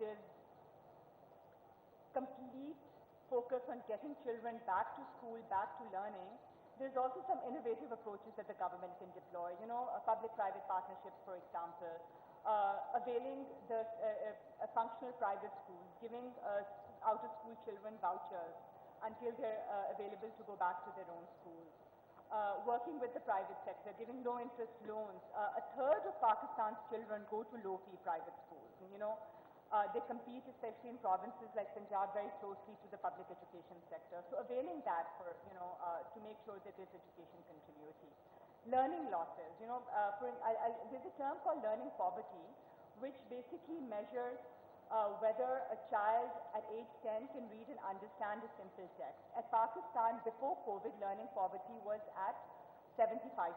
there's complete focus on getting children back to school, back to learning. There's also some innovative approaches that the government can deploy, public-private partnerships, for example, availing a functional private schools, giving out-of-school children vouchers until they're available to go back to their own schools. Working with the private sector, giving low-interest loans. A third of Pakistan's children go to low-fee private schools. And, they compete, especially in provinces like Punjab, very closely to the public education sector. So availing that for, to make sure that there's education continuity. Learning losses. There's a term called learning poverty, which basically measures whether a child at age 10 can read and understand a simple text. At Pakistan, before COVID, learning poverty was at 75%.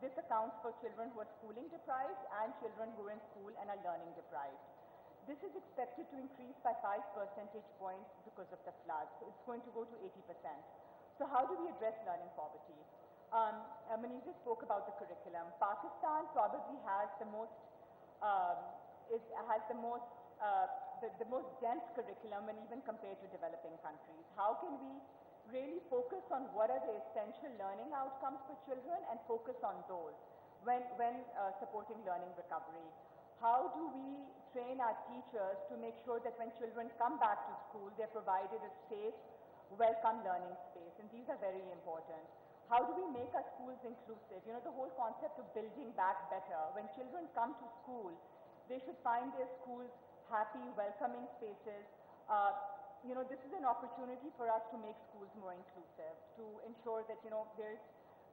This accounts for children who are schooling deprived and children who are in school and are learning deprived. This is expected to increase by 5 percentage points because of the floods. So it's going to go to 80%. So how do we address learning poverty? Manisha spoke about the curriculum. Pakistan probably has the most dense curriculum when even compared to developing countries. How can we really focus on what are the essential learning outcomes for children and focus on those when supporting learning recovery? How do we train our teachers to make sure that when children come back to school, they're provided a safe, welcome learning space? And these are very important. How do we make our schools inclusive? The whole concept of building back better. When children come to school, they should find their schools happy, welcoming spaces. This is an opportunity for us to make schools more inclusive, to ensure that, there's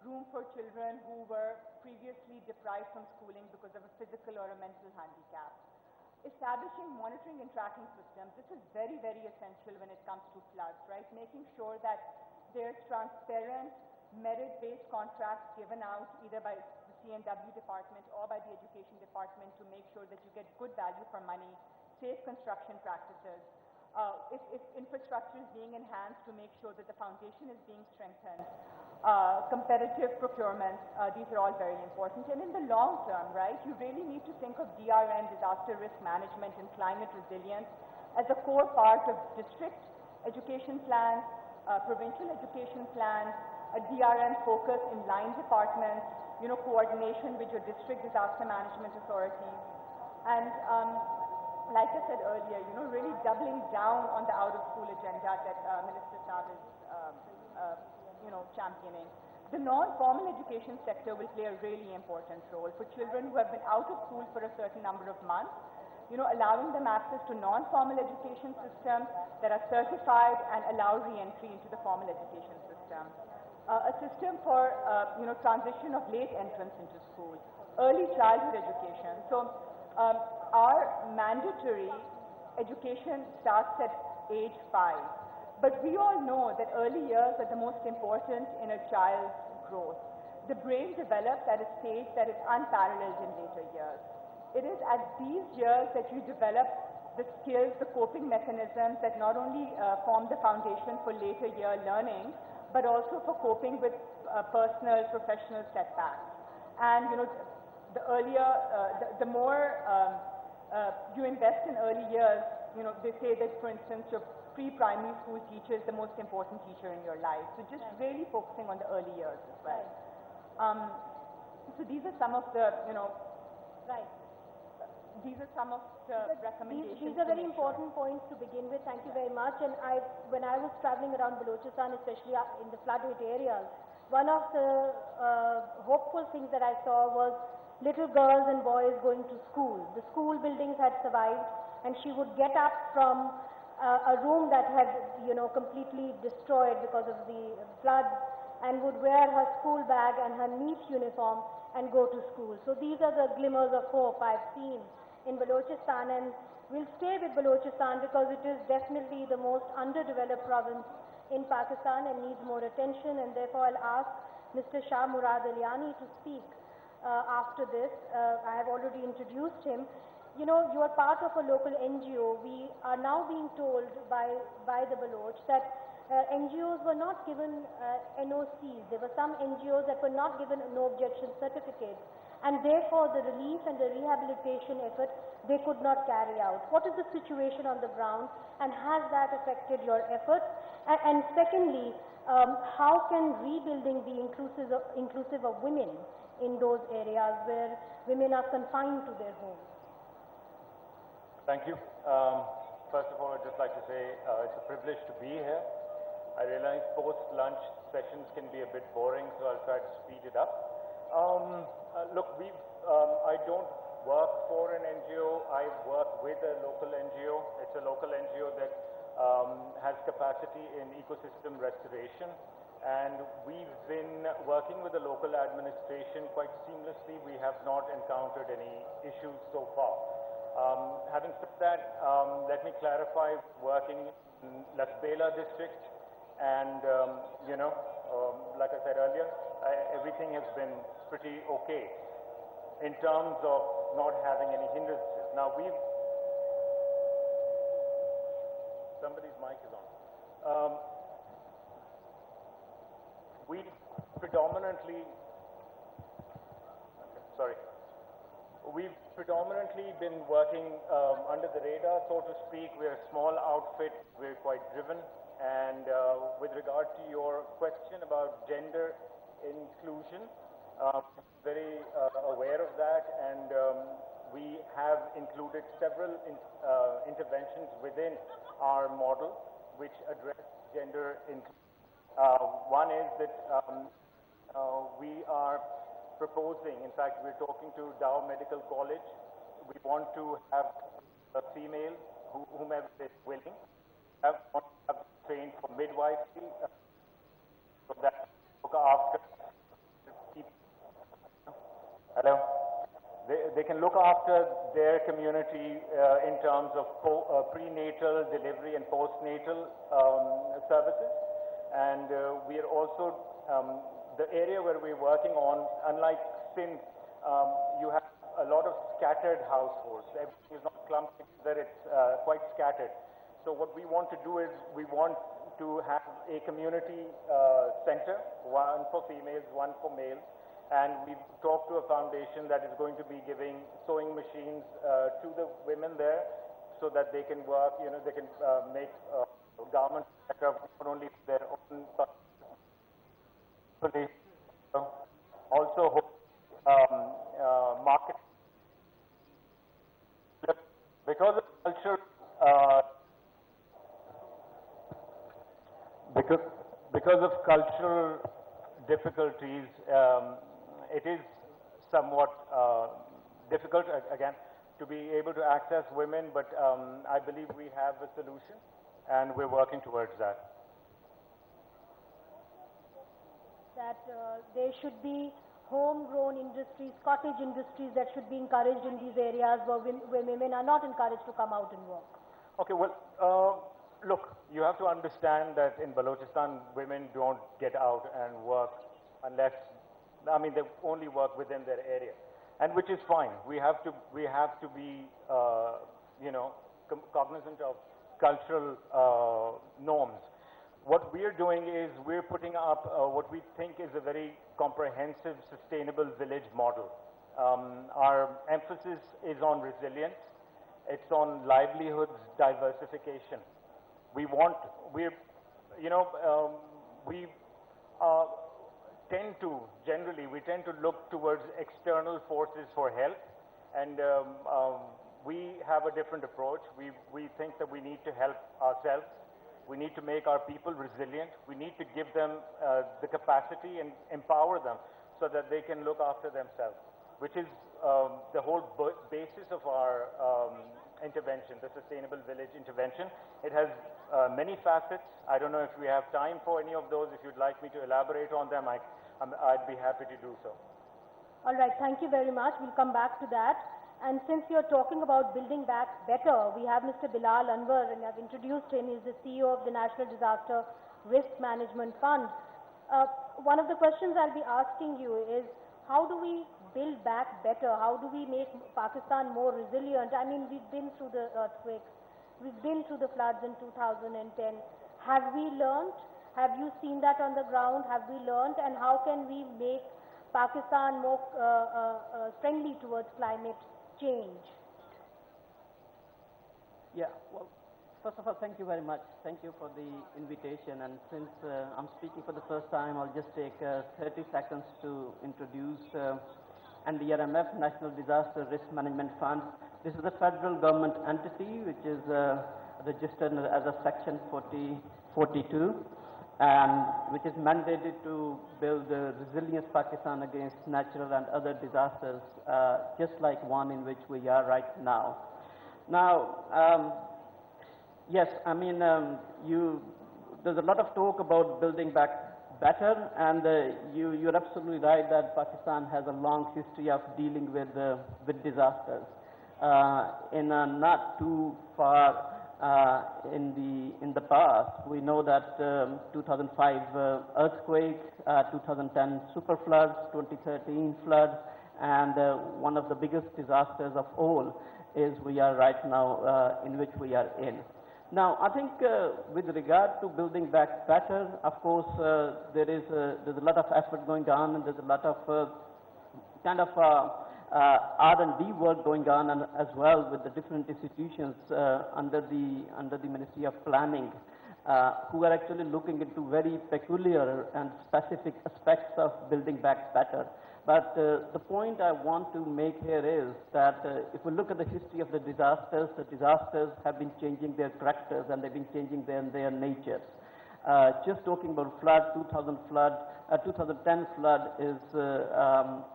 room for children who were previously deprived from schooling because of a physical or a mental handicap. Establishing monitoring and tracking systems. This is very, very essential when it comes to floods, right? Making sure that there's transparent, merit-based contracts given out either by the C&W department or by the education department to make sure that you get good value for money, safe construction practices. If infrastructure is being enhanced, to make sure that the foundation is being strengthened. Competitive procurement, these are all very important. And in the long term, right, you really need to think of DRN, disaster risk management and climate resilience, as a core part of district education plans, provincial education plans, a DRN focus in line departments, coordination with your district disaster management authorities. And like I said earlier, really doubling down on the out-of-school agenda that Minister Saab is, championing. The non-formal education sector will play a really important role for children who have been out of school for a certain number of months, allowing them access to non-formal education systems that are certified and allow re-entry into the formal education system. A system for, transition of late entrance into school, early childhood education. So, our mandatory education starts at age 5. But we all know that early years are the most important in a child's growth. The brain develops at a stage that is unparalleled in later years. It is at these years that you develop the skills, the coping mechanisms that not only form the foundation for later year learning, but also for coping with personal, professional setbacks. And, the earlier, the more you invest in early years, they say that, for instance, your pre-primary school teacher is the most important teacher in your life. So just really focusing on the early years as well. So these are some of the, these are some of the recommendations. These are very important points to begin with. Thank you very much. And when I was traveling around Balochistan, especially in the flood-hit areas, one of the hopeful things that I saw was little girls and boys going to school. The school buildings had survived, and she would get up from a room that had, completely destroyed because of the floods, and would wear her school bag and her neat uniform and go to school. So these are the glimmers of hope I've seen in Balochistan, and we'll stay with Balochistan because it is definitely the most underdeveloped province in Pakistan and needs more attention, and therefore I'll ask Mr. Shah Murad Aliani to speak after this. I have already introduced him. You are part of a local NGO. We are now being told by the Baloch that NGOs were not given NOCs. There were some NGOs that were not given no objection certificates. and therefore the relief and the rehabilitation effort they could not carry out. What is the situation on the ground, and has that affected your efforts? And secondly, how can rebuilding be inclusive of women in those areas where women are confined to their homes? Thank you. First of all, I'd just like to say it's a privilege to be here. I realize post-lunch sessions can be a bit boring, so I'll try to speed it up. Look, I don't work for an NGO. I work with a local NGO. It's a local NGO that has capacity in ecosystem restoration, and we've been working with the local administration quite seamlessly. We have not encountered any issues so far. Having said that, let me clarify, working in Lasbela district, and like I said earlier, everything has been pretty okay in terms of not having any hindrances. Now somebody's mic is on. We predominantly, we've predominantly been working under the radar, so to speak. We're a small outfit, we're quite driven, and with regard to your question about gender inclusion, very aware of that, and we have included several interventions within our model which address gender inclusion. One is that we are proposing, in fact we're talking to Dow Medical College, we want to have a female, whomever is willing, have trained for midwifery, so that look after people. Hello? They can look after their community in terms of prenatal, delivery and postnatal services. And we are also, the area where we're working on, unlike since you have a lot of scattered households, everything is not clumped together, it's quite scattered. So what we want to do is, we want to have a community center, one for females, one for males. And we've talked to a foundation that is going to be giving sewing machines to the women there, so that they can work, they can make garments not only for their own, but also market. Because of culture, because of cultural difficulties, it is somewhat difficult, again, to be able to access women, but I believe we have a solution, and we're working towards that. That there should be homegrown industries, cottage industries that should be encouraged in these areas where women are not encouraged to come out and work. Okay, well, look, you have to understand that in Balochistan, women don't get out and work unless, they only work within their area, and which is fine. We have to be, cognizant of cultural norms. What we're doing is we're putting up what we think is a very comprehensive, sustainable village model. Our emphasis is on resilience. It's on livelihoods diversification. We tend to look towards external forces for help, and we have a different approach. We think that we need to help ourselves. We need to make our people resilient. We need to give them the capacity and empower them so that they can look after themselves, which is the whole basis of our intervention, the Sustainable Village Intervention. It has many facets. I don't know if we have time for any of those. If you'd like me to elaborate on them, I'd be happy to do so. All right, thank you very much. We'll come back to that. And since you're talking about building back better, we have Mr. Bilal Anwar, and I've introduced him. He's the CEO of the National Disaster Risk Management Fund. One of the questions I'll be asking you is, how do we build back better? How do we make Pakistan more resilient? We've been through the earthquakes. We've been through the floods in 2010. Have we learned? Have you seen that on the ground? Have we learned? And how can we make Pakistan more friendly towards climate change? Yeah, well, first of all, thank you very much. Thank you for the invitation. And since I'm speaking for the first time, I'll just take 30 seconds to introduce NDRMF, National Disaster Risk Management Fund. This is a federal government entity which is registered as a Section 42 and which is mandated to build resilience Pakistan against natural and other disasters, just like one in which we are right now. Now, yes, I mean, there's a lot of talk about building back better, and you're absolutely right that Pakistan has a long history of dealing with disasters. In a not too far in the past, we know that 2005 earthquake, 2010 super floods, 2013 floods, and one of the biggest disasters of all is we are right now in which we are in. Now, I think with regard to building back better, of course, there's a lot of effort going on, and there's a lot of kind of R&D work going on, and as well with the different institutions under the Ministry of Planning, who are actually looking into very peculiar and specific aspects of building back better. But the point I want to make here is that if we look at the history of the disasters have been changing their characters and they've been changing their natures. Just talking about flood, 2010 flood is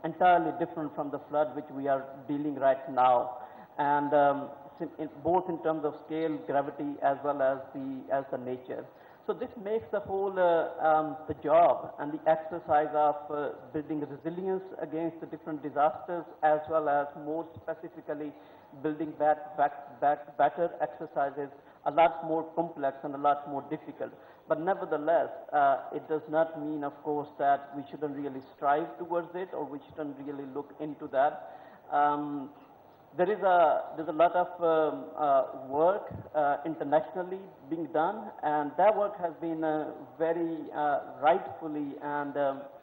entirely different from the flood which we are dealing right now, and both in terms of scale, gravity, as well as the nature. So this makes the whole the job and the exercise of building resilience against the different disasters, as well as more specifically building back better exercises, a lot more complex and a lot more difficult. But nevertheless, it does not mean, of course, that we shouldn't really strive towards it, or we shouldn't really look into that. There's a lot of work internationally being done, and that work has been very rightfully and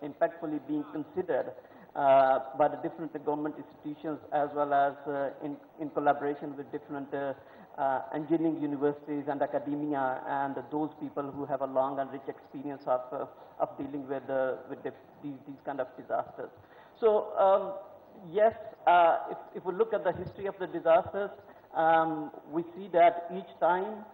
impactfully being considered by the different government institutions, as well as in collaboration with different engineering universities and academia, and those people who have a long and rich experience of dealing with these kind of disasters. So yes, if we look at the history of the disasters, we see that each time